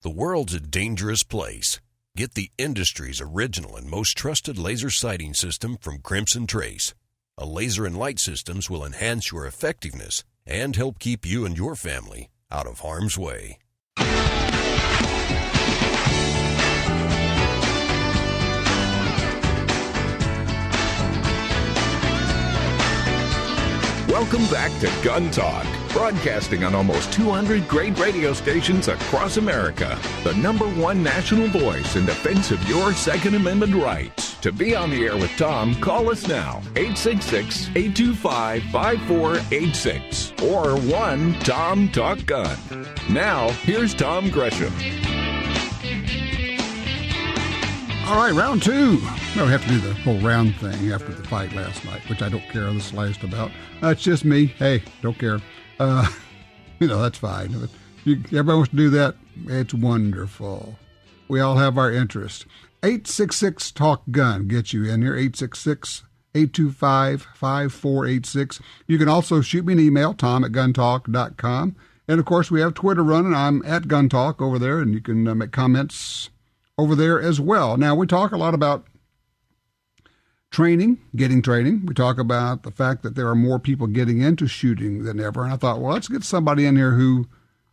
The world's a dangerous place. Get the industry's original and most trusted laser sighting system from Crimson Trace. A laser and light systems will enhance your effectiveness and help keep you and your family out of harm's way. Welcome back to Gun Talk, broadcasting on almost 200 great radio stations across America. The #1 national voice in defense of your Second Amendment rights. To be on the air with Tom, call us now, 866-825-5486 or 1-TOM-TALK-GUN. Now, here's Tom Gresham. All right, round two. No, we have to do the whole round thing after the fight last night, which I don't care the slightest about. It's just me. Hey, don't care. That's fine. If everybody wants to do that, it's wonderful. We all have our interest. 866-TALK-GUN gets you in here, 866-825-5486. You can also shoot me an email, tom@guntalk.com. And, of course, we have Twitter running. I'm at GunTalk over there, and you can make comments over there as well. Now, we talk a lot about getting training. We talk about the fact that there are more people getting into shooting than ever. And I thought, well, let's get somebody in here who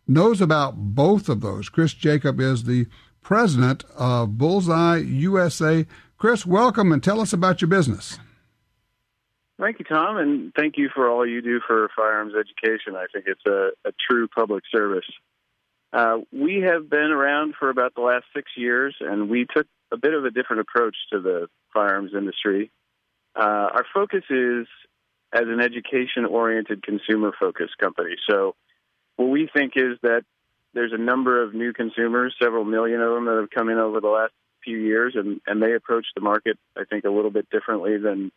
knows about both of those. Kris Jacob is the president of Bullseye USA. Kris, welcome, and tell us about your business. Thank you, Tom, and thank you for all you do for firearms education. I think it's a true public service. We have been around for about the last 6 years, and we took a bit of a different approach to the firearms industry. Our focus is as an education-oriented, consumer-focused company. So what we think is that there's a number of new consumers, several million of them that have come in over the last few years, and they approach the market, I think, a little bit differently than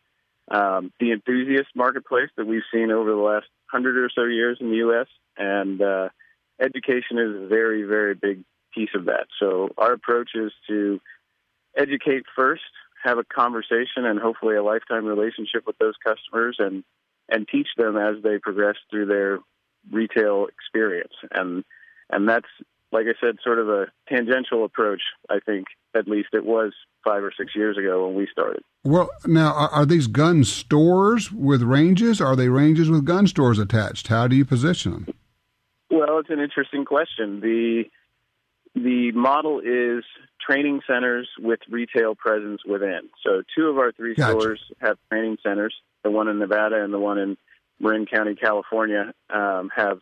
the enthusiast marketplace that we've seen over the last 100 or so years in the U.S., and education is a very, very big piece of that. So our approach is to educate first, have a conversation, and hopefully a lifetime relationship with those customers, and teach them as they progress through their retail experience. And that's, like I said, sort of a tangential approach, I think, at least it was 5 or 6 years ago when we started. Well, now, are these gun stores with ranges? Are they ranges with gun stores attached? How do you position them? Well, it's an interesting question. The model is training centers with retail presence within. So 2 of our 3 stores have training centers. The one in Nevada and the one in Marin County, California, have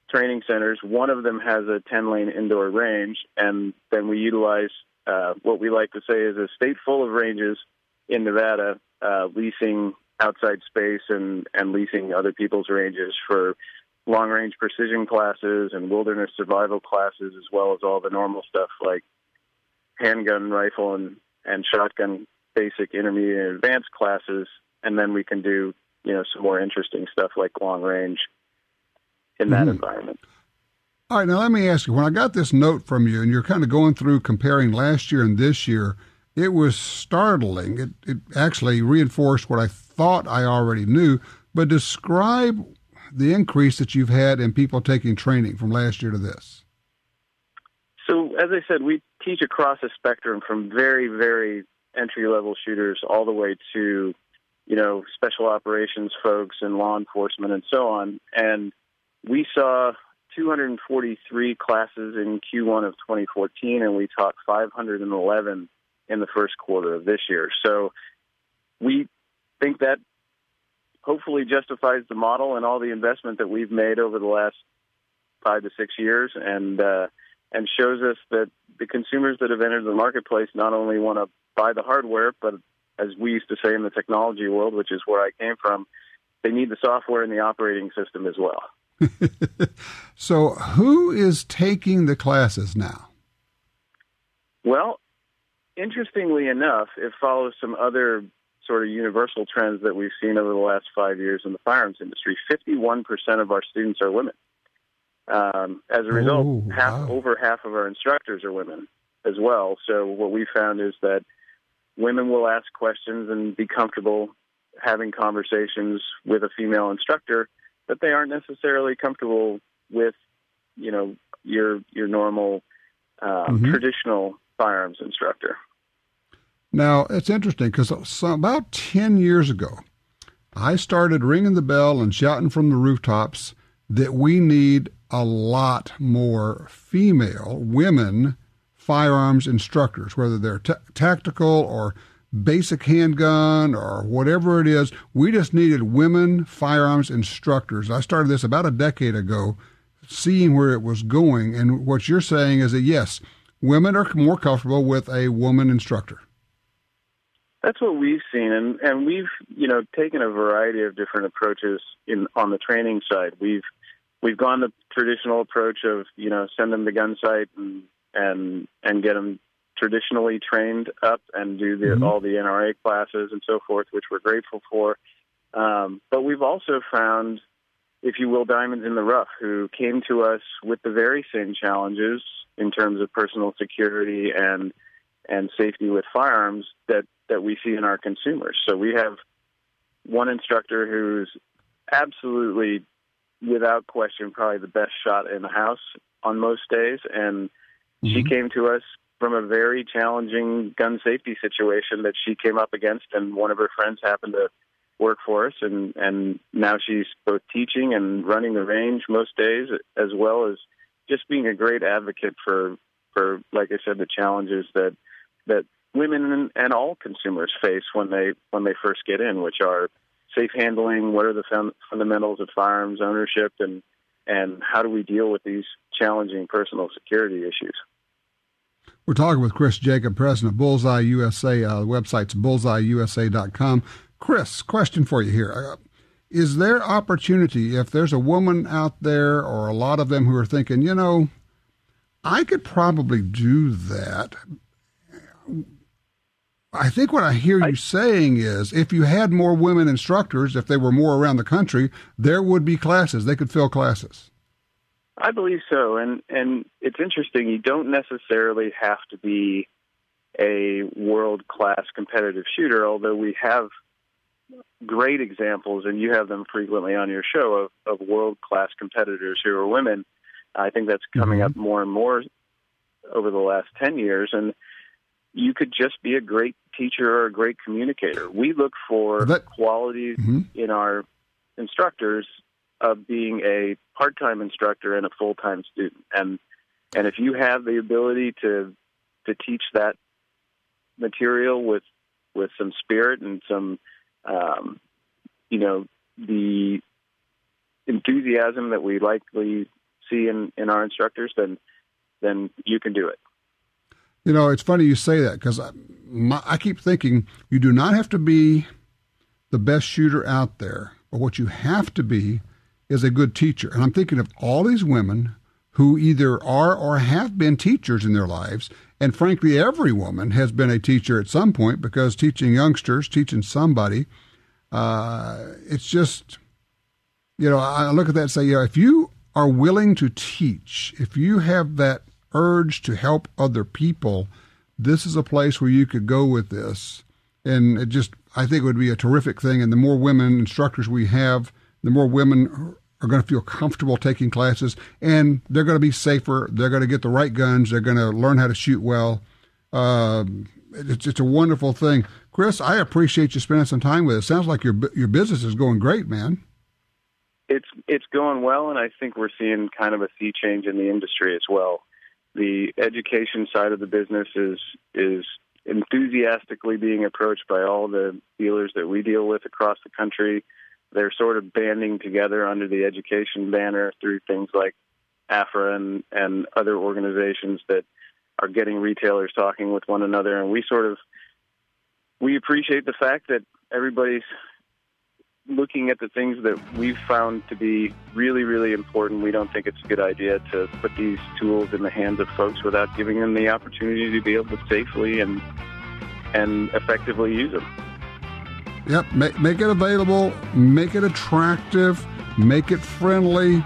training centers. One of them has a 10-lane indoor range, and then we utilize what we like to say is a state full of ranges in Nevada, leasing outside space and leasing other people's ranges for long-range precision classes and wilderness survival classes, as well as all the normal stuff like handgun, rifle, and shotgun basic, intermediate, and advanced classes. And then we can do, some more interesting stuff like long-range in that environment. All right, now let me ask you, when I got this note from you, and you're kind of going through comparing last year and this year, it was startling. It actually reinforced what I thought I already knew, but describe the increase that you've had in people taking training from last year to this. So, as I said, we teach across a spectrum from very, very entry-level shooters all the way to, special operations folks and law enforcement and so on. And we saw 243 classes in Q1 of 2014, and we taught 511 in the first quarter of this year. So we think that hopefully justifies the model and all the investment that we've made over the last 5 to 6 years, and shows us that the consumers that have entered the marketplace not only want to buy the hardware, but as we used to say in the technology world, which is where I came from, they need the software and the operating system as well. So who is taking the classes now? Well, interestingly enough, it follows some other sort of universal trends that we've seen over the last 5 years in the firearms industry. 51% of our students are women. As a result, over half of our instructors are women as well. So what we found is that women will ask questions and be comfortable having conversations with a female instructor that they aren't necessarily comfortable with, your normal traditional firearms instructor. Now, it's interesting because about 10 years ago, I started ringing the bell and shouting from the rooftops that we need a lot more women firearms instructors, whether they're tactical or basic handgun or whatever it is. We just needed women firearms instructors. I started this about a decade ago, seeing where it was going. And what you're saying is that, yes, women are more comfortable with a woman instructor. That's what we've seen, and we've taken a variety of different approaches on the training side. We've gone the traditional approach of send them to gun site and get them traditionally trained up and do all the NRA classes and so forth, which we're grateful for. But we've also found, if you will, diamonds in the rough who came to us with the very same challenges in terms of personal security and safety with firearms that we see in our consumers. So we have one instructor who's absolutely, without question, probably the best shot in the house on most days. And she came to us from a very challenging gun safety situation that she came up against, and one of her friends happened to work for us. And now she's both teaching and running the range most days, as well as just being a great advocate for like I said, the challenges that women and all consumers face when they first get in, which are safe handling, what are the fundamentals of firearms ownership, and how do we deal with these challenging personal security issues. We're talking with Kris Jacob, president of Bullseye USA. The website's bullseyeusa.com. Kris, question for you here. Is there opportunity, if there's a woman out there or a lot of them who are thinking, I could probably do that? I think what I hear you saying is if you had more women instructors, if they were more around the country, there would be classes. They could fill classes. I believe so. And it's interesting. You don't necessarily have to be a world-class competitive shooter, although we have great examples, and you have them frequently on your show, of world-class competitors who are women. I think that's coming up more and more over the last 10 years. And you could just be a great teacher or a great communicator. We look for qualities in our instructors of being a part-time instructor and a full-time student. And if you have the ability to teach that material with some spirit and some, the enthusiasm that we likely see in our instructors, then you can do it. It's funny you say that because I keep thinking you do not have to be the best shooter out there, but what you have to be is a good teacher. And I'm thinking of all these women who either are or have been teachers in their lives. And frankly, every woman has been a teacher at some point because teaching youngsters, teaching somebody, it's just, I look at that and say, if you are willing to teach, if you have that urge to help other people, this is a place where you could go with this. And I think it would be a terrific thing. And the more women instructors we have, the more women are going to feel comfortable taking classes, and they're going to be safer. They're going to get the right guns. They're going to learn how to shoot well. It's a wonderful thing. Kris, I appreciate you spending some time with us. Sounds like your business is going great, man. It's going well, and I think we're seeing kind of a sea change in the industry as well. The education side of the business is enthusiastically being approached by all the dealers that we deal with across the country. They're sort of banding together under the education banner through things like AFRA and other organizations that are getting retailers talking with one another. And we appreciate the fact that everybody's looking at the things that we've found to be really, really important. We don't think it's a good idea to put these tools in the hands of folks without giving them the opportunity to be able to safely and effectively use them. Yep, make it available, make it attractive, make it friendly,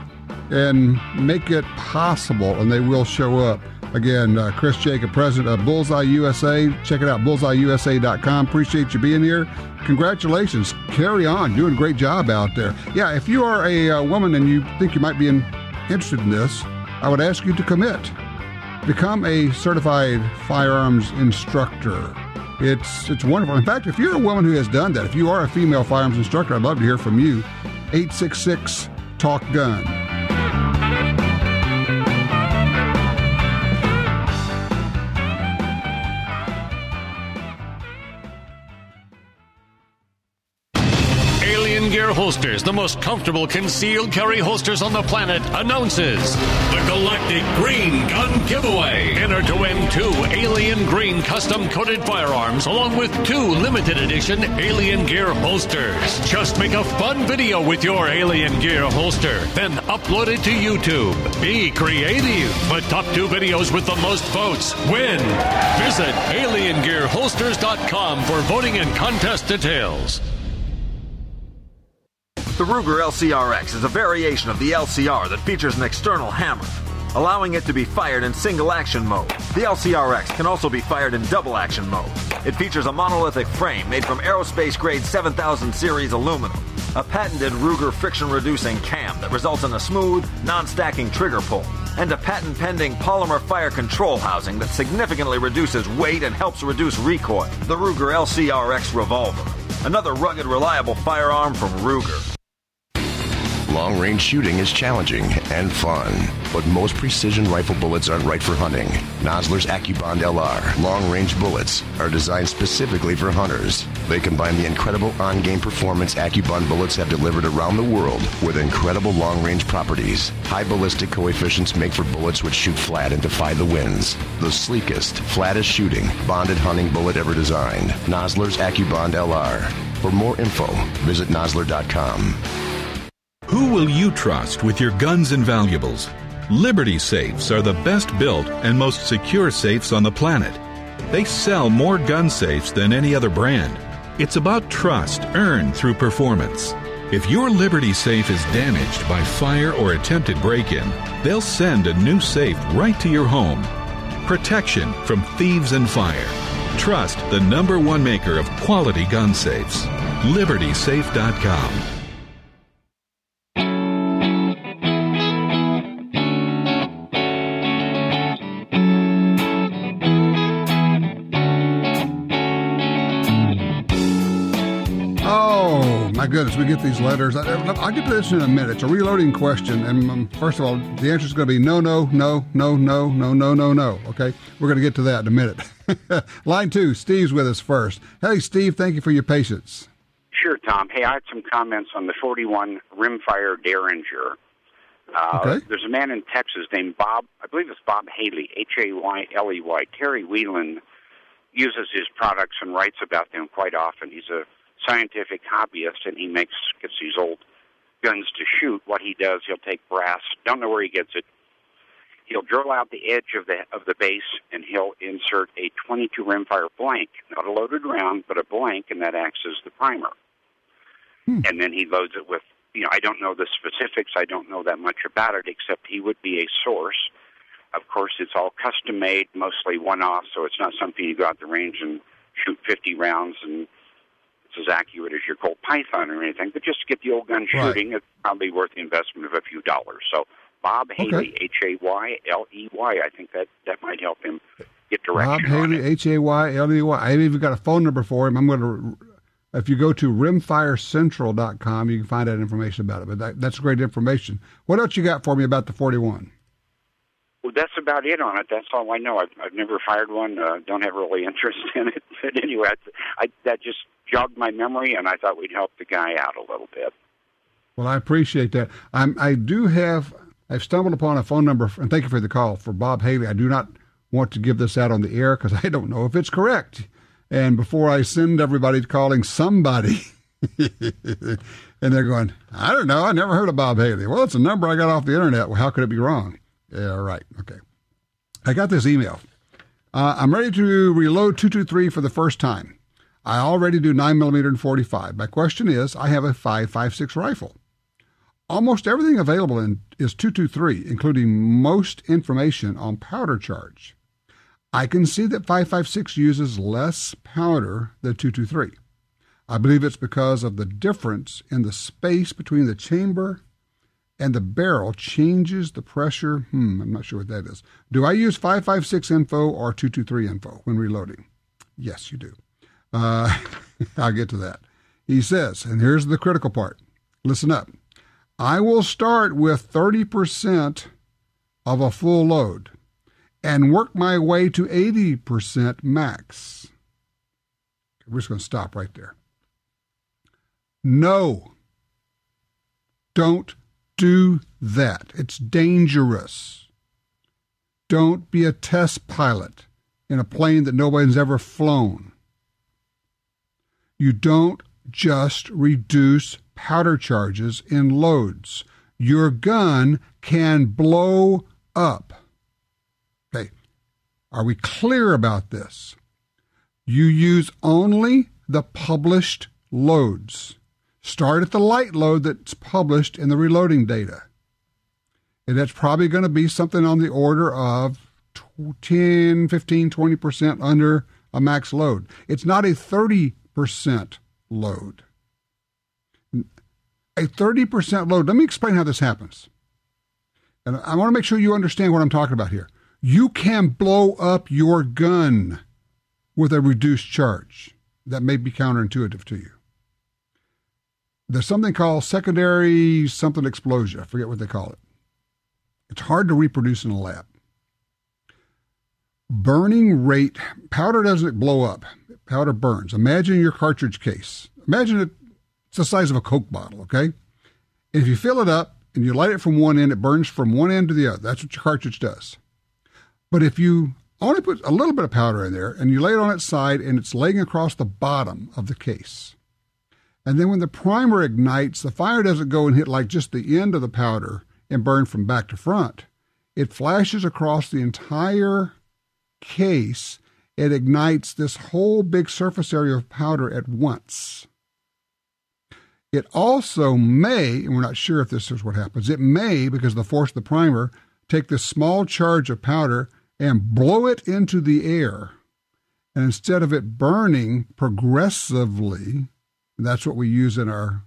and make it possible, and they will show up. Again, Kris Jacob, president of Bullseye USA. Check it out, bullseyeusa.com. Appreciate you being here. Congratulations. Carry on. Doing a great job out there. Yeah, if you are a woman and you think you might be interested in this, I would ask you to commit. become a certified firearms instructor. It's wonderful. In fact, if you're a woman who has done that, if you are a female firearms instructor, I'd love to hear from you. 866-TALK-GUN. Gear Holsters, the most comfortable concealed carry holsters on the planet, announces the Galactic Green Gun Giveaway. Enter to win 2 Alien Green custom-coated firearms along with 2 limited edition Alien Gear holsters. Just make a fun video with your Alien Gear holster, then upload it to YouTube. Be creative, but top 2 videos with the most votes win. Visit aliengearholsters.com for voting and contest details. The Ruger LCRX is a variation of the LCR that features an external hammer, allowing it to be fired in single action mode. The LCRX can also be fired in double action mode. It features a monolithic frame made from aerospace grade 7000 series aluminum, a patented Ruger friction reducing cam that results in a smooth, non-stacking trigger pull, and a patent pending polymer fire control housing that significantly reduces weight and helps reduce recoil. The Ruger LCRX Revolver, another rugged, reliable firearm from Ruger. Long-range shooting is challenging and fun, but most precision rifle bullets aren't right for hunting. Nosler's AccuBond LR long-range bullets are designed specifically for hunters. They combine the incredible on-game performance AccuBond bullets have delivered around the world with incredible long-range properties. High ballistic coefficients make for bullets which shoot flat and defy the winds. The sleekest, flattest shooting, bonded hunting bullet ever designed. Nosler's AccuBond LR. For more info, visit nosler.com. Who will you trust with your guns and valuables? Liberty Safes are the best built and most secure safes on the planet. They sell more gun safes than any other brand. It's about trust earned through performance. If your Liberty Safe is damaged by fire or attempted break-in, they'll send a new safe right to your home. Protection from thieves and fire. Trust the #1 maker of quality gun safes. LibertySafe.com. My goodness, we get these letters. I'll get to this in a minute. It's a reloading question, and first of all, the answer is going to be no. Okay, we're going to get to that in a minute. Line 2, Steve's with us first. Hey, Steve, thank you for your patience. Sure, Tom. Hey, I had some comments on the 41 rimfire Derringer. Okay. There's a man in Texas named Bob, I believe it's Bob Haley, Hayley. Terry Whelan uses his products and writes about them quite often. He's a scientific hobbyist, and he gets these old guns to shoot. What he does, he'll take brass, don't know where he gets it, he'll drill out the edge of the base, and he'll insert a 22 rimfire blank, not a loaded round, but a blank, and that acts as the primer. And then he loads it with, I don't know the specifics, I don't know that much about it, except he would be a source. Of course, it's all custom-made, mostly one-off, so it's not something you go out the range and shoot 50 rounds and as accurate as your Colt Python or anything, but just to get the old gun shooting, It's probably worth the investment of a few dollars. So Bob Haley, Hayley, I think that might help him get direction. Bob Haley, Hayley. I've even got a phone number for him. I'm going to, if you go to rimfirecentral.com, you can find out information about it. But that's great information. What else you got for me about the 41? Well, that's about it on it. That's all I know. I've never fired one. Don't have really interest in it. But anyway, that just jogged my memory, and I thought we'd help the guy out a little bit. Well, I appreciate that. I've stumbled upon a phone number, and thank you for the call, for Bob Haley. I do not want to give this out on the air because I don't know if it's correct. And before I send everybody calling somebody, and they're going, I don't know, I never heard of Bob Haley. Well, it's a number I got off the internet. Well, how could it be wrong? Yeah, right. Okay. I got this email. I'm ready to reload 223 for the first time. I already do 9mm and 45. My question is, I have a 5.56 rifle. Almost everything available is 223, including most information on powder charge. I can see that 5.56 uses less powder than 223. I believe it's because of the difference in the space between the chamber and the barrel changes the pressure. I'm not sure what that is. Do I use 556 info or 223 info when reloading? Yes, you do. I'll get to that. He says, and here's the critical part. Listen up. I will start with 30% of a full load and work my way to 80% max. We're just going to stop right there. No. Don't do that. It's dangerous. Don't be a test pilot in a plane that nobody's ever flown. You don't just reduce powder charges in loads. Your gun can blow up. Okay, are we clear about this? You use only the published loads. Start at the light load that's published in the reloading data. And that's probably going to be something on the order of 10, 15, 20% under a max load. It's not a 30% load. A 30% load, let me explain how this happens. And I want to make sure you understand what I'm talking about here. You can blow up your gun with a reduced charge. That may be counterintuitive to you. There's something called secondary something explosion. I forget what they call it. It's hard to reproduce in a lab. Burning rate, powder doesn't blow up. Powder burns. Imagine your cartridge case. Imagine it's the size of a Coke bottle, okay? And if you fill it up and you light it from one end, it burns from one end to the other. That's what your cartridge does. But if you only put a little bit of powder in there and you lay it on its side and it's laying across the bottom of the case, and then when the primer ignites, the fire doesn't go and hit like just the end of the powder and burn from back to front. It flashes across the entire case. It ignites this whole big surface area of powder at once. It also may, and we're not sure if this is what happens, it may, because of the force of the primer, take this small charge of powder and blow it into the air. And instead of it burning progressively, and that's what we use in our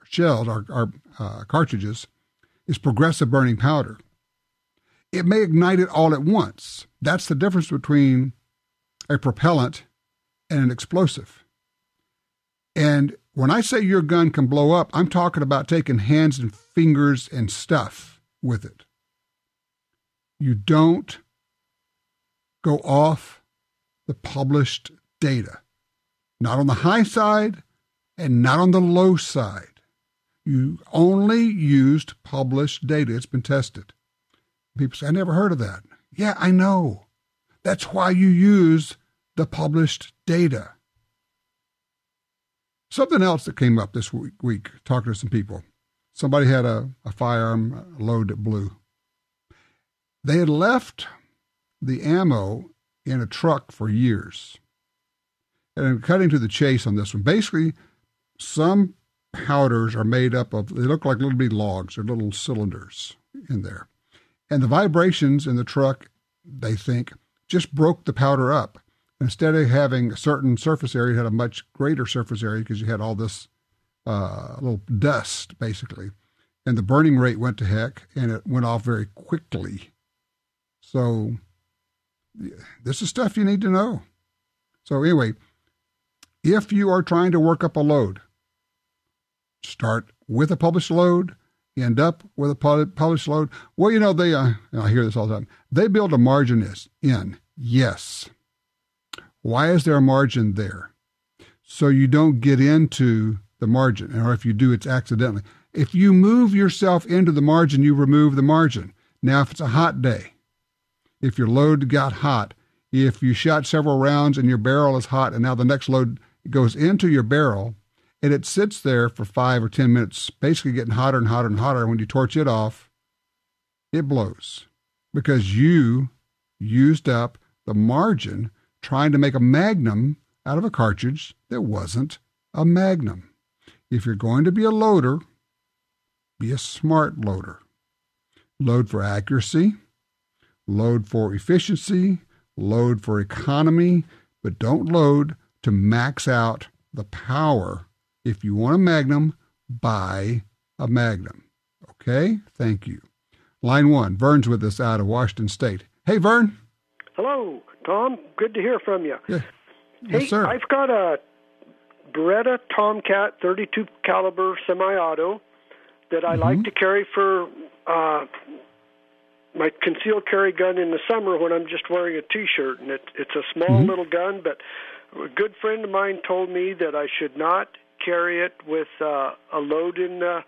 shells, our cartridges, is progressive burning powder. It may ignite it all at once. That's the difference between a propellant and an explosive. And when I say your gun can blow up, I'm talking about taking hands and fingers and stuff with it. You don't go off the published data. Not on the high side and not on the low side. You only used published data. It's been tested. People say, I never heard of that. Yeah, I know. That's why you use the published data. Something else that came up this week, talking to some people. Somebody had a firearm load that blew. They had left the ammo in a truck for years. And I'm cutting to the chase on this one. Basically, some powders are made up of, they look like little bitty logs or little cylinders in there. And the vibrations in the truck, they think, just broke the powder up. Instead of having a certain surface area, it had a much greater surface area because you had all this little dust, basically. And the burning rate went to heck, and it went off very quickly. So this is stuff you need to know. So anyway, if you are trying to work up a load, start with a published load, end up with a published load. Well, you know, they, and I hear this all the time, they build a margin in. Yes. Why is there a margin there? So you don't get into the margin, or if you do, it's accidentally. If you move yourself into the margin, you remove the margin. Now, if it's a hot day, if your load got hot, if you shot several rounds and your barrel is hot, and now the next load goes into your barrel, and it sits there for 5 or 10 minutes, basically getting hotter and hotter and hotter. When you torch it off, it blows because you used up the margin trying to make a magnum out of a cartridge that wasn't a magnum. If you're going to be a loader, be a smart loader. Load for accuracy, load for efficiency, load for economy, but don't load to max out the power. If you want a magnum, buy a magnum. Okay, thank you. Line 1, Vern's with us out of Washington State. Hey, Vern. Hello, Tom. Good to hear from you. Yeah. Hey, Yes, sir. I've got a Beretta Tomcat 32 caliber semi-auto that I like to carry for my concealed carry gun in the summer when I'm just wearing a T-shirt. And it's a small little gun, but a good friend of mine told me that I should not carry it with a load in a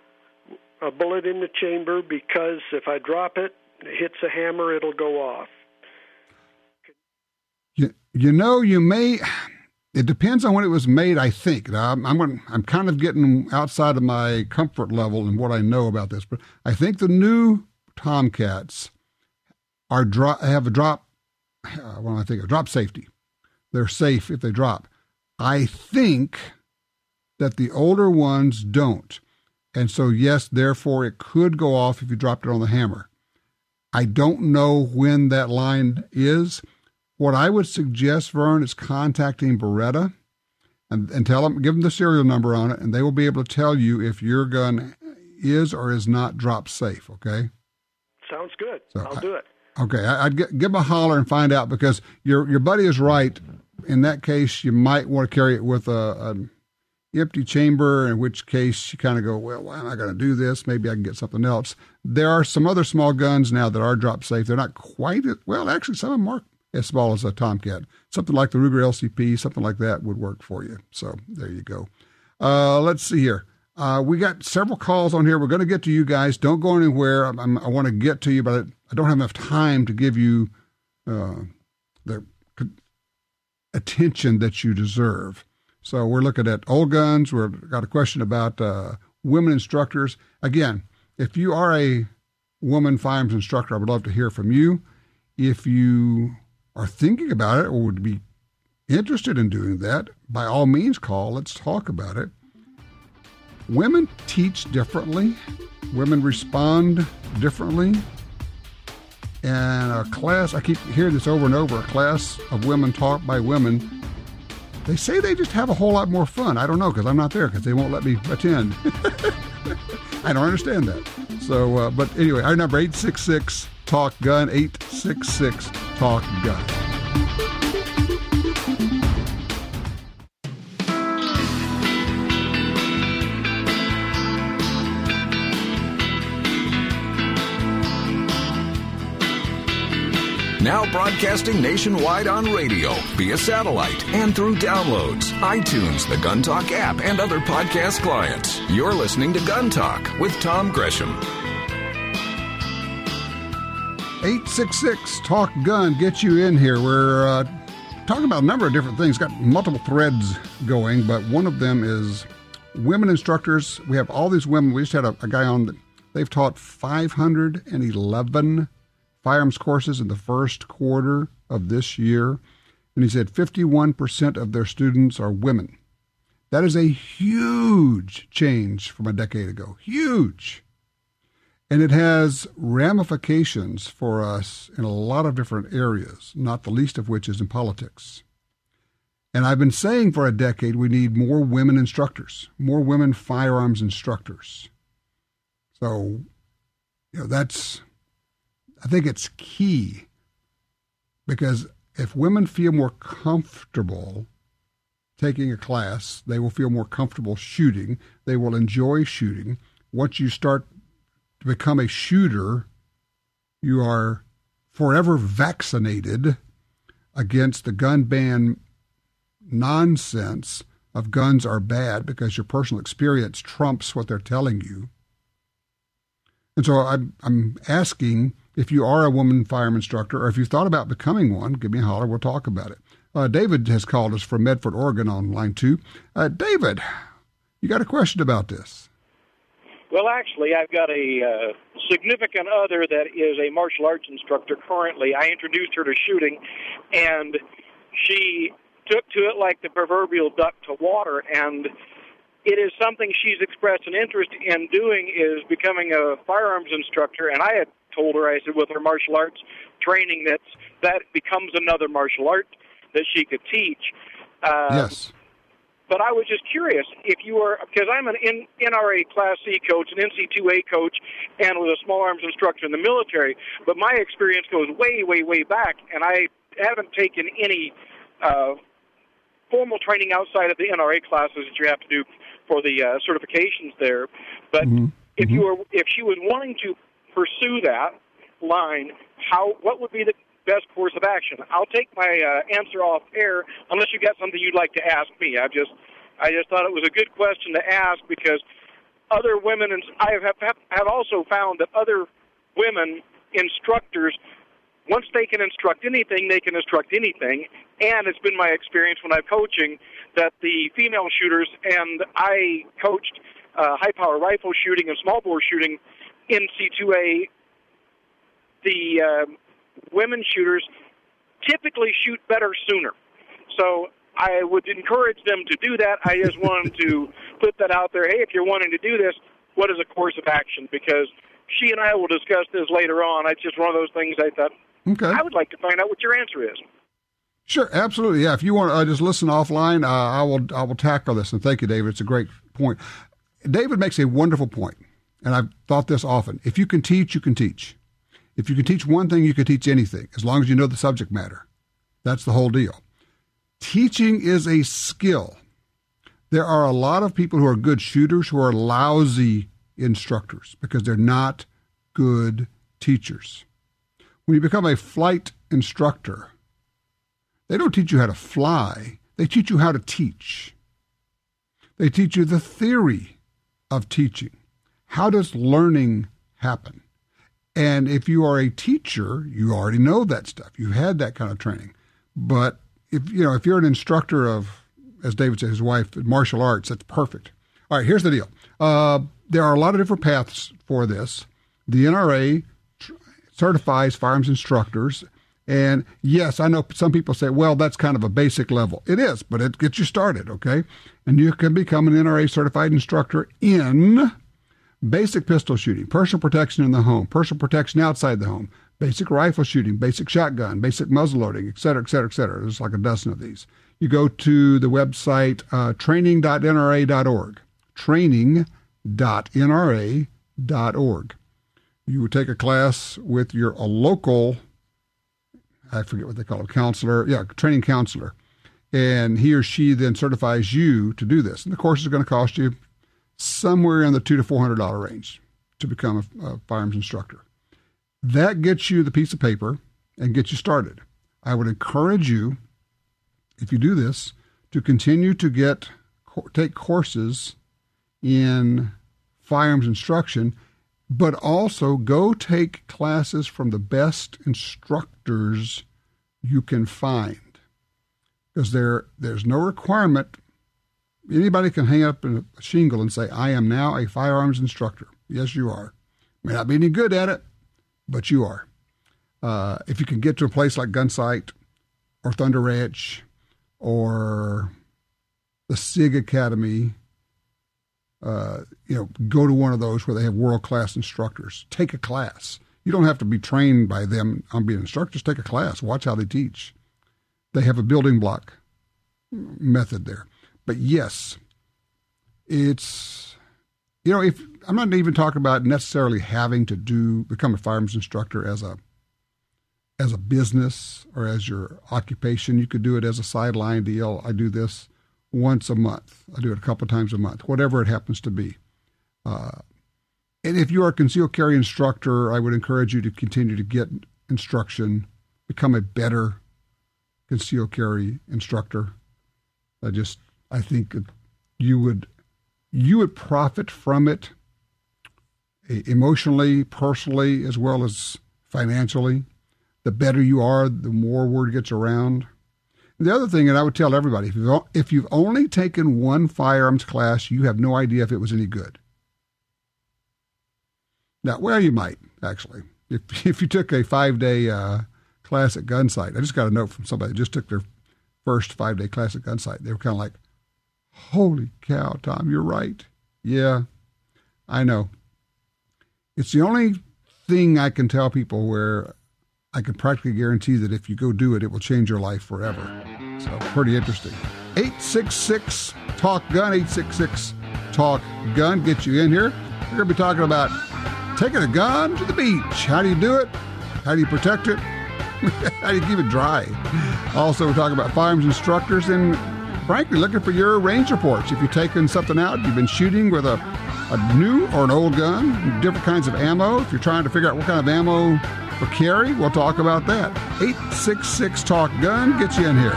bullet in the chamber, because if I drop it, it hits a hammer, it'll go off. You know, you may. It depends on when it was made, I think. Now, I'm kind of getting outside of my comfort level and what I know about this, but I think the new Tomcats have a drop. What am I thinking? Drop safety. They're safe if they drop. I think that the older ones don't. And so, yes, therefore, it could go off if you dropped it on the hammer. I don't know when that line is. What I would suggest, Vern, is contacting Beretta and tell them, give them the serial number on it, and they will be able to tell you if your gun is or is not drop safe, okay? Sounds good. So I'll do it. Okay, I'd give them a holler and find out, because your buddy is right. In that case, you might want to carry it with an empty chamber, in which case you kind of go, well, why am I going to do this? Maybe I can get something else. There are some other small guns now that are drop safe. They're not quite well, actually, some of them are as small as a Tomcat. Something like the Ruger LCP, something like that would work for you. So there you go. Let's see here. We got several calls on here. We're going to get to you guys. Don't go anywhere. I want to get to you, but I don't have enough time to give you the attention that you deserve. So we're looking at old guns. We've got a question about women instructors. Again, if you are a woman firearms instructor, I would love to hear from you. If you are thinking about it or would be interested in doing that, by all means call. Let's talk about it. Women teach differently. Women respond differently. And a class, I keep hearing this over and over, a class of women taught by women, they say they just have a whole lot more fun. I don't know, because I'm not there, because they won't let me attend. I don't understand that. So, but anyway, our number 866-TALK-GUN, 866-TALK-GUN. Now broadcasting nationwide on radio, via satellite, and through downloads, iTunes, the GUNTALK app, and other podcast clients. You're listening to Gun Talk with Tom Gresham. 866-TALK-GUN, get you in here. We're talking about a number of different things. Got multiple threads going, but one of them is women instructors. We have all these women. We just had a guy on that they've taught 511 firearms courses in the first quarter of this year, and he said 51% of their students are women. That is a huge change from a decade ago. Huge. And it has ramifications for us in a lot of different areas, not the least of which is in politics. And I've been saying for a decade we need more women instructors, more women firearms instructors. So, I think it's key, because if women feel more comfortable taking a class, they will feel more comfortable shooting. They will enjoy shooting. Once you start to become a shooter, you are forever vaccinated against the gun ban nonsense of guns are bad, because your personal experience trumps what they're telling you. And so I'm asking, if you are a woman firearm instructor, or if you thought about becoming one, give me a holler. We'll talk about it. David has called us from Medford, Oregon on line 2. David, you got a question about this? Well, actually, I've got a significant other that is a martial arts instructor currently. I introduced her to shooting, and she took to it like the proverbial duck to water, and it is something she's expressed an interest in doing, is becoming a firearms instructor. And I had told her, I said, with her martial arts training, that becomes another martial art that she could teach. Yes. But I was just curious if you were, because I'm an NRA Class C coach, an NC2A coach, and was a small arms instructor in the military. But my experience goes way, way, way back, and I haven't taken any formal training outside of the NRA classes that you have to do for the certifications there. But if she was wanting to pursue that line, what would be the best course of action? I'll take my answer off air unless you got something you'd like to ask me. I just thought it was a good question to ask, because other women, and I have also found that other women instructors, once they can instruct anything, they can instruct anything. And it's been my experience when I'm coaching that the female shooters, and I coached high-power rifle shooting and small bore shooting in C2A, the women shooters typically shoot better sooner. So I would encourage them to do that. I just wanted to put that out there. Hey, if you're wanting to do this, what is a course of action? Because she and I will discuss this later on. It's just one of those things I thought, I would like to find out what your answer is. Sure, absolutely. Yeah, if you want to just listen offline, I will tackle this. And thank you, David. It's a great point. David makes a wonderful point, and I've thought this often. If you can teach, you can teach. If you can teach one thing, you can teach anything, as long as you know the subject matter. That's the whole deal. Teaching is a skill. There are a lot of people who are good shooters who are lousy instructors because they're not good teachers. When you become a flight instructor, they don't teach you how to fly. They teach you how to teach. They teach you the theory of teaching. How does learning happen? And if you are a teacher, you already know that stuff. You've had that kind of training. But if you're an instructor of, as David said, his wife, martial arts, that's perfect. All right, here's the deal. There are a lot of different paths for this. The NRA certifies firearms instructors. And yes, I know some people say, well, that's kind of a basic level. It is, but it gets you started, okay? And you can become an NRA certified instructor in basic pistol shooting, personal protection in the home, personal protection outside the home, basic rifle shooting, basic shotgun, basic muzzleloading, et cetera, et cetera, et cetera. There's like a dozen of these. You go to the website training.nra.org, training.nra.org. You would take a class with a local, I forget what they call it, training counselor, and he or she then certifies you to do this. And the course is going to cost you somewhere in the $200 to $400 range to become a firearms instructor. That gets you the piece of paper and gets you started. I would encourage you, if you do this, to continue to take courses in firearms instruction, but also go take classes from the best instructors you can find. Because there's no requirement. Anybody can hang up a shingle and say, I am now a firearms instructor. Yes, you are. May not be any good at it, but you are. If you can get to a place like Gunsight or Thunder Ranch or the SIG Academy, go to one of those where they have world-class instructors. Take a class. You don't have to be trained by them on being instructors. Take a class. Watch how they teach. They have a building block method there. But yes, it's, if I'm not even talking about necessarily having to become a firearms instructor as a business or as your occupation. You could do it as a sideline deal. I do this once a month. I do it a couple of times a month, whatever it happens to be. And if you are a concealed carry instructor, I would encourage you to continue to get instruction, become a better concealed carry instructor. I think you would profit from it emotionally, personally, as well as financially. The better you are, the more word gets around. The other thing, and I would tell everybody, if you've only taken one firearms class, you have no idea if it was any good. Now, well, you might, actually. If you took a 5-day class at Gunsight, I just got a note from somebody that just took their first 5-day class at Gunsight. They were kind of like, holy cow, Tom, you're right. Yeah, I know. It's the only thing I can tell people where I can practically guarantee that if you go do it, it will change your life forever. So pretty interesting. 866-TALK-GUN, 866-TALK-GUN. Get you in here. We're going to be talking about taking a gun to the beach. How do you do it? How do you protect it? How do you keep it dry? Also, we're talking about firearms instructors and, frankly, looking for your range reports. If you've taken something out, you've been shooting with a new or an old gun, different kinds of ammo. If you're trying to figure out what kind of ammo for carry, we'll talk about that. 866-TALK-GUN. Get you in here.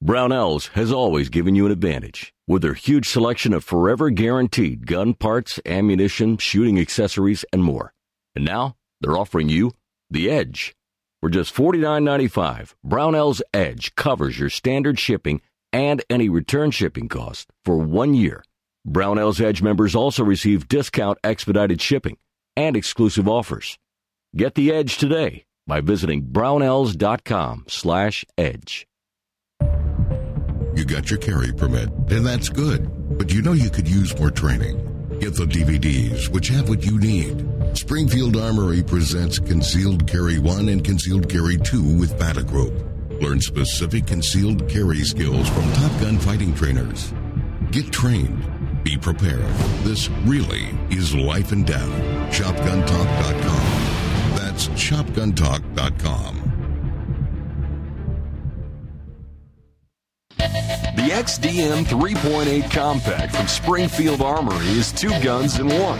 Brownells has always given you an advantage. With their huge selection of forever guaranteed gun parts, ammunition, shooting accessories, and more. And now, they're offering you the Edge. For just $49.95, Brownells Edge covers your standard shipping and any return shipping cost for 1 year. Brownells Edge members also receive discount expedited shipping and exclusive offers. Get the Edge today by visiting brownells.com/edge. You got your carry permit, and that's good. But you know you could use more training. Get the DVDs, which have what you need. Springfield Armory presents Concealed Carry 1 and Concealed Carry 2 with Batagroup. Learn specific concealed carry skills from top gun fighting trainers. Get trained. Be prepared. This really is life and death. ShopGunTalk.com. That's ShopGunTalk.com. The XDM 3.8 Compact from Springfield Armory is 2 guns in 1.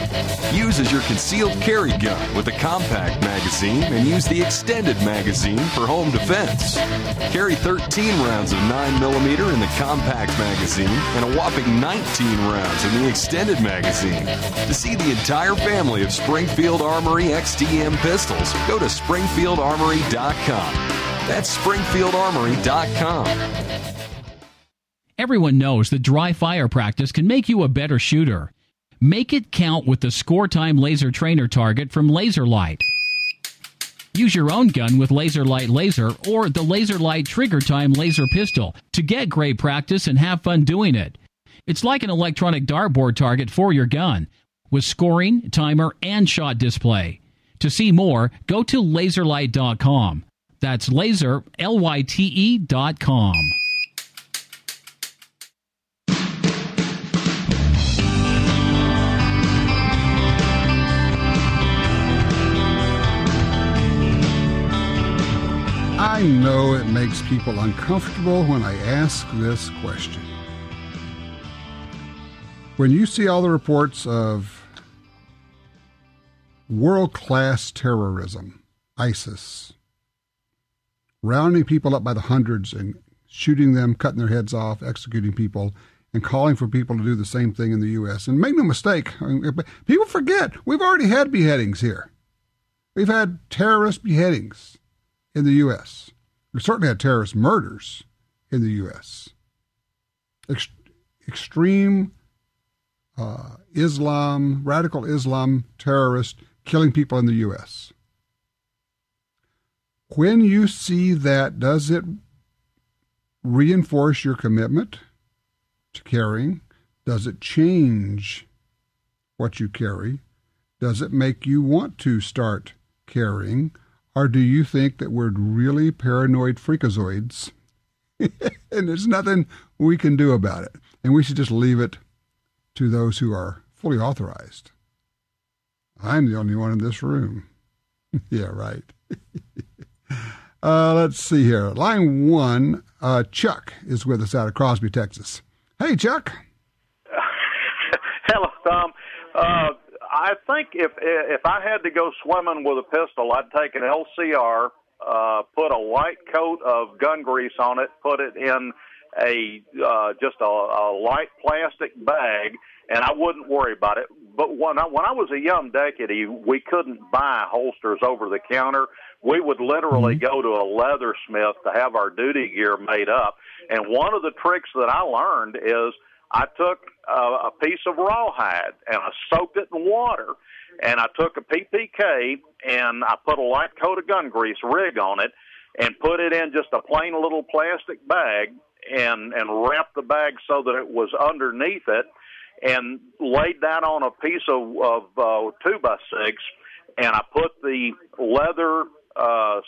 Use as your concealed carry gun with a compact magazine and use the extended magazine for home defense. Carry 13 rounds of 9mm in the compact magazine and a whopping 19 rounds in the extended magazine. To see the entire family of Springfield Armory XDM pistols, go to SpringfieldArmory.com. That's SpringfieldArmory.com. Everyone knows that dry fire practice can make you a better shooter. Make it count with the Score Time Laser Trainer Target from LaserLight. Use your own gun with LaserLight Laser or the LaserLight Trigger Time Laser Pistol to get great practice and have fun doing it. It's like an electronic dartboard target for your gun, with scoring, timer, and shot display. To see more, go to laserlight.com. That's laser, LYTE.com. I know it makes people uncomfortable when I ask this question. When you see all the reports of world-class terrorism, ISIS, rounding people up by the hundreds and shooting them, cutting their heads off, executing people, and calling for people to do the same thing in the U.S. And make no mistake, people forget, we've already had beheadings here. We've had terrorist beheadings in the U.S. We certainly had terrorist murders in the U.S. Extreme Islam, radical Islam terrorists killing people in the U.S. When you see that, does it reinforce your commitment to carrying? Does it change what you carry? Does it make you want to start carrying? Or do you think that we're really paranoid freakazoids and there's nothing we can do about it? And we should just leave it to those who are fully authorized. I'm the only one in this room. Yeah, right. Let's see here. Line 1, Chuck is with us out of Crosby, Texas. Hey, Chuck. Hello, Tom. I think if I had to go swimming with a pistol, I'd take an LCR, put a light coat of gun grease on it, put it in just a light plastic bag, and I wouldn't worry about it. But when I was a young deputy, we couldn't buy holsters over the counter. We would literally go to a leathersmith to have our duty gear made up. And one of the tricks that I learned is I took a piece of rawhide and I soaked it in water, and I took a PPK and I put a light coat of gun grease rig on it and put it in just a plain little plastic bag and wrapped the bag so that it was underneath it. and laid that on a piece of 2x6, and I put the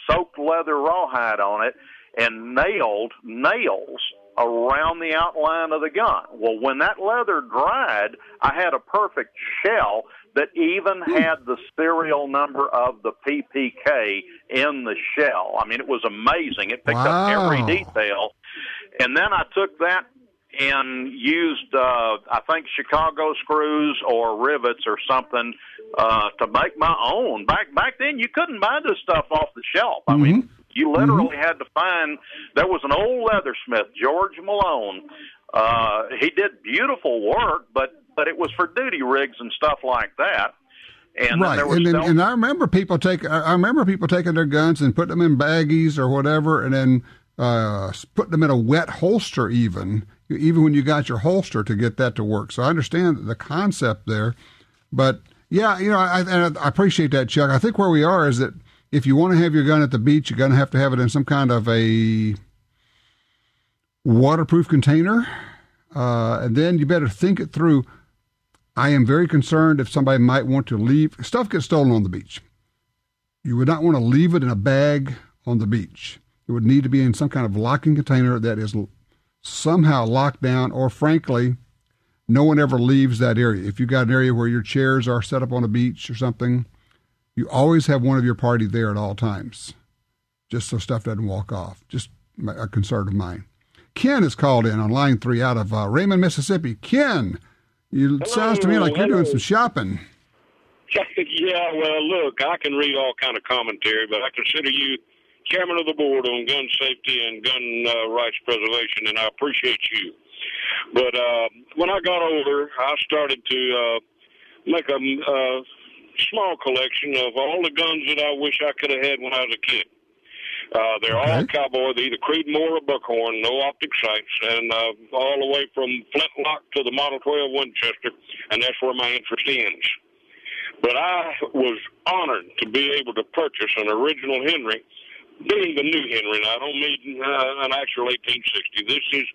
soaked leather rawhide on it and nailed nails around the outline of the gun. Well, when that leather dried, I had a perfect shell that even had the serial number of the PPK in the shell. I mean, it was amazing. It picked up every detail. And then I took that and used, I think, Chicago screws or rivets or something to make my own. Back then, you couldn't buy this stuff off the shelf. I mean, you literally had to find, there was an old leathersmith, George Malone. He did beautiful work, but it was for duty rigs and stuff like that. And right, and I remember people taking their guns and putting them in baggies or whatever, and then putting them in a wet holster even when you got your holster to get that to work. So I understand the concept there, but yeah, I appreciate that, Chuck. I think where we are is that if you want to have your gun at the beach, you're going to have it in some kind of a waterproof container, and then you better think it through. I am very concerned if somebody might want to leave. Stuff gets stolen on the beach. You would not want to leave it in a bag on the beach. It would need to be in some kind of locking container that is somehow locked down, or frankly, no one ever leaves that area. If you've got an area where your chairs are set up on a beach or something, you always have one of your party there at all times, just so stuff doesn't walk off. Just a concern of mine. Ken is called in on line 3 out of Raymond, Mississippi. Ken, it sounds to me like you're doing some shopping. Yeah, well, look, I can read all kind of commentary, but I consider you chairman of the board on gun safety and gun rights preservation, and I appreciate you. But when I got older, I started to make a small collection of all the guns that I wish I could have had when I was a kid. They're all cowboy. They're either Creedmoor or Buckhorn, no optic sights, and all the way from flintlock to the Model 12 Winchester, and that's where my interest ends. But I was honored to be able to purchase an original Henry, being the new Henry. Now, I don't mean an actual 1860. This is,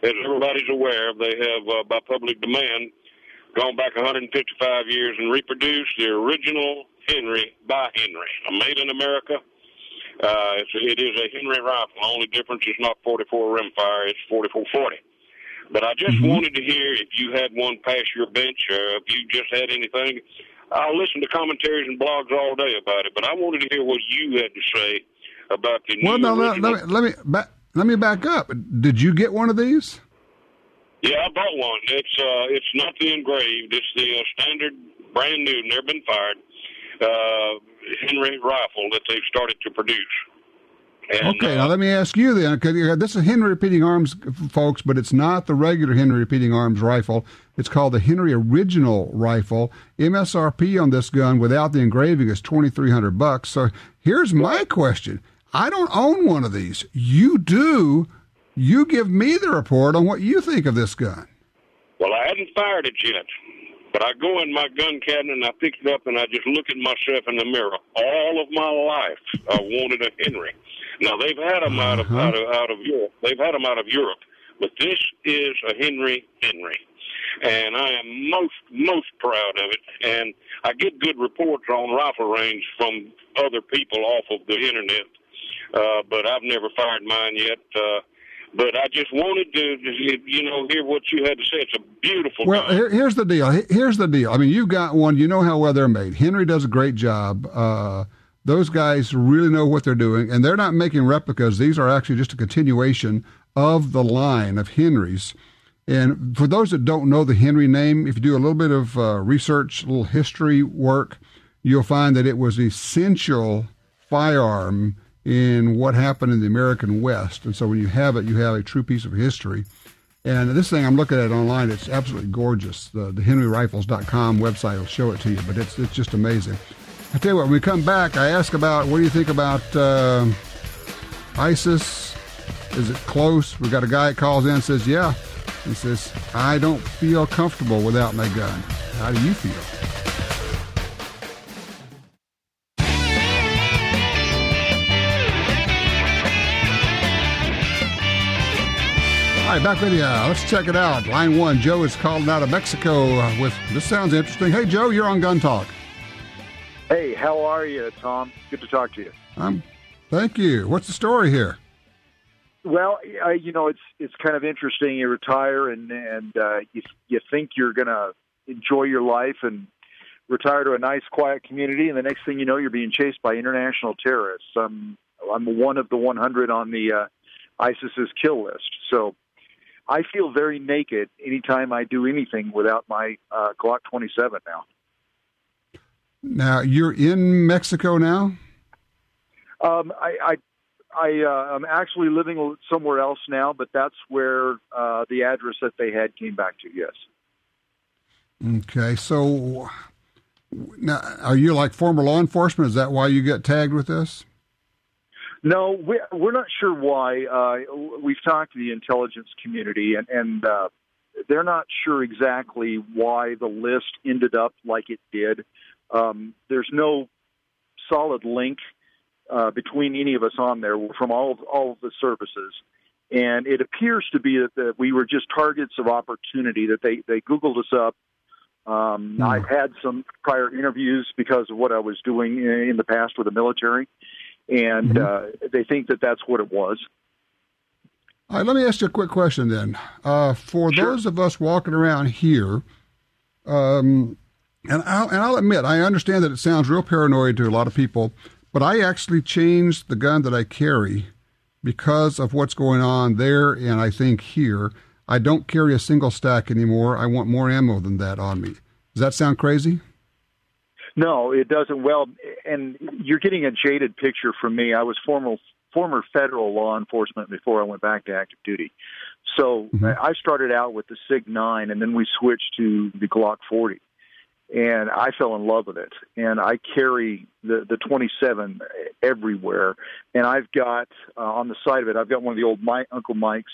as everybody's aware, they have, by public demand, gone back 155 years and reproduced the original Henry by Henry, a made in America. It is a Henry rifle. The only difference is not 44 rimfire, it's 4440. But I just wanted to hear if you had one pass your bench, or if you just had anything. I'll listen to commentaries and blogs all day about it, but I wanted to hear what you had to say about the new original. Let me back up. Did you get one of these? Yeah, I bought one. It's not the engraved. It's the standard, brand new, never been fired Henry rifle that they've started to produce. And, okay, now let me ask you then, because this is Henry Repeating Arms, folks, but it's not the regular Henry Repeating Arms rifle. It's called the Henry Original Rifle. MSRP on this gun without the engraving is $2,300. So here's my question. I don't own one of these. You do. You give me the report on what you think of this gun. Well, I hadn't fired it yet, but I go in my gun cabinet and I pick it up and I just look at myself in the mirror. All of my life, I wanted a Henry. Now they've had them out of Europe. They've had them out of Europe, but this is a Henry, and I am most proud of it. And I get good reports on rifle range from other people off of the internet, but I've never fired mine yet. But I just wanted to, hear what you had to say. It's a beautiful gun. Well, here's the deal. I mean, you've got one. You know how well they're made. Henry does a great job. Those guys really know what they're doing, and they're not making replicas. These are actually just a continuation of the line of Henrys. And for those that don't know the Henry name, if you do a little bit of research, a little history work, you'll find that it was an essential firearm in what happened in the American West. And so when you have it, you have a true piece of history. And this thing, I'm looking at it online, it's absolutely gorgeous. The henryrifles.com website will show it to you, but it's just amazing. I tell you what, when we come back, I ask about, what do you think about ISIS? Is it close? We got a guy that calls in and says, yeah. He says, I don't feel comfortable without my gun. How do you feel? All right, back with you. Let's check it out. Line 1, Joe is calling out of Mexico with, this sounds interesting. Hey, Joe, you're on Gun Talk. Hey, how are you, Tom? Good to talk to you. Thank you. What's the story here? Well, it's kind of interesting. You retire and you think you're going to enjoy your life and retire to a nice, quiet community, and the next thing you know, you're being chased by international terrorists. I'm one of the 100 on the ISIS's kill list, so I feel very naked anytime I do anything without my Glock 27 now. Now, you're in Mexico now? I'm actually living somewhere else now, but that's where the address that they had came back to, yes. Okay, so now, are you like former law enforcement? Is that why you get tagged with this? No, we're not sure why. We've talked to the intelligence community, and they're not sure exactly why the list ended up like it did. There's no solid link between any of us on there. We're from all of the services, and it appears to be that we were just targets of opportunity, that they Googled us up. I've had some prior interviews because of what I was doing in the past with the military, and they think that that's what it was. All right, let me ask you a quick question then. For those of us walking around here, and I'll admit, I understand that it sounds real paranoid to a lot of people, but I actually changed the gun that I carry because of what's going on there, and I think here. I don't carry a single stack anymore. I want more ammo than that on me. Does that sound crazy? No, it doesn't. Well, and you're getting a jaded picture from me. I was former federal law enforcement before I went back to active duty. So I started out with the SIG-9, and then we switched to the Glock 40. And I fell in love with it. And I carry the 27 everywhere. And I've got, on the side of it, I've got one of the old Uncle Mike's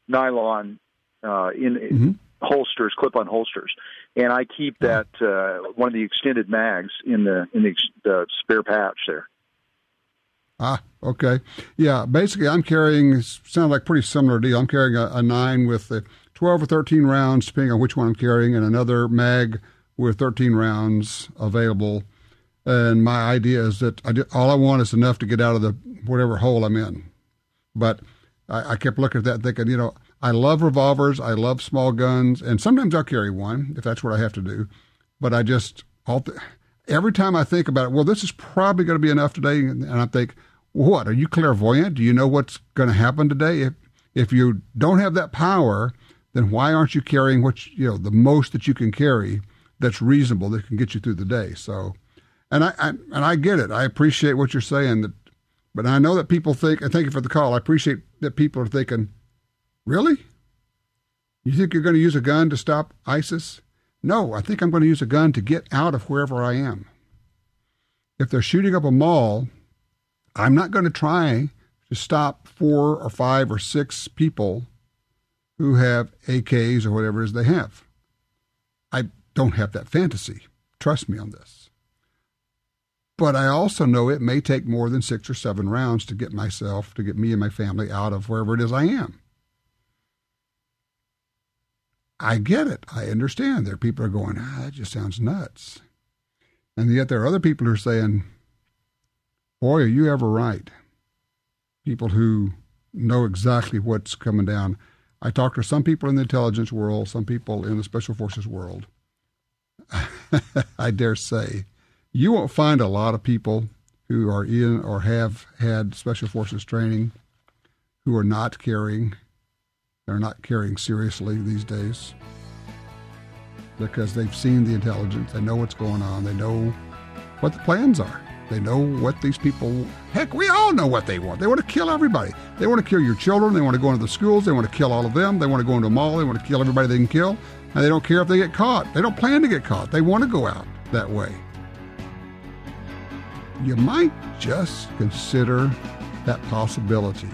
nylon in holsters, clip-on holsters, and I keep that one of the extended mags in the spare pouch there. Ah, okay, yeah. Basically, I'm carrying. Sounds like pretty similar deal. I'm carrying a 9 with 12 or 13 rounds, depending on which one I'm carrying, and another mag with 13 rounds available. And my idea is that all I want is enough to get out of the whatever hole I'm in, but I kept looking at that thinking, I love revolvers, I love small guns, and sometimes I'll carry one if that's what I have to do. But every time I think about it, well, this is probably going to be enough today, and I think, what, are you clairvoyant? Do you know what's going to happen today? If you don't have that power, then why aren't you carrying the most that you can carry that's reasonable, that can get you through the day? So, and I get it. I appreciate what you're saying, but I know that people think, and thank you for the call, I appreciate that people are thinking, really? You think you're going to use a gun to stop ISIS? No, I think I'm going to use a gun to get out of wherever I am. If they're shooting up a mall, I'm not going to try to stop 4 or 5 or 6 people who have AKs or whatever it is they have. I don't have that fantasy. Trust me on this. But I also know it may take more than 6 or 7 rounds to get me and my family out of wherever it is I am. I get it. I understand. There are people who are going, that just sounds nuts. And yet there are other people who are saying, boy, are you ever right. People who know exactly what's coming down. I talked to some people in the intelligence world, some people in the special forces world. I dare say, you won't find a lot of people who are in or have had special forces training who are not carrying. They're not carrying seriously these days because they've seen the intelligence. They know what's going on. They know what the plans are. They know what these people, heck, we all know what they want. They want to kill everybody. They want to kill your children. They want to go into the schools. They want to kill all of them. They want to go into a mall. They want to kill everybody they can kill. And they don't care if they get caught. They don't plan to get caught. They want to go out that way. You might just consider that possibility.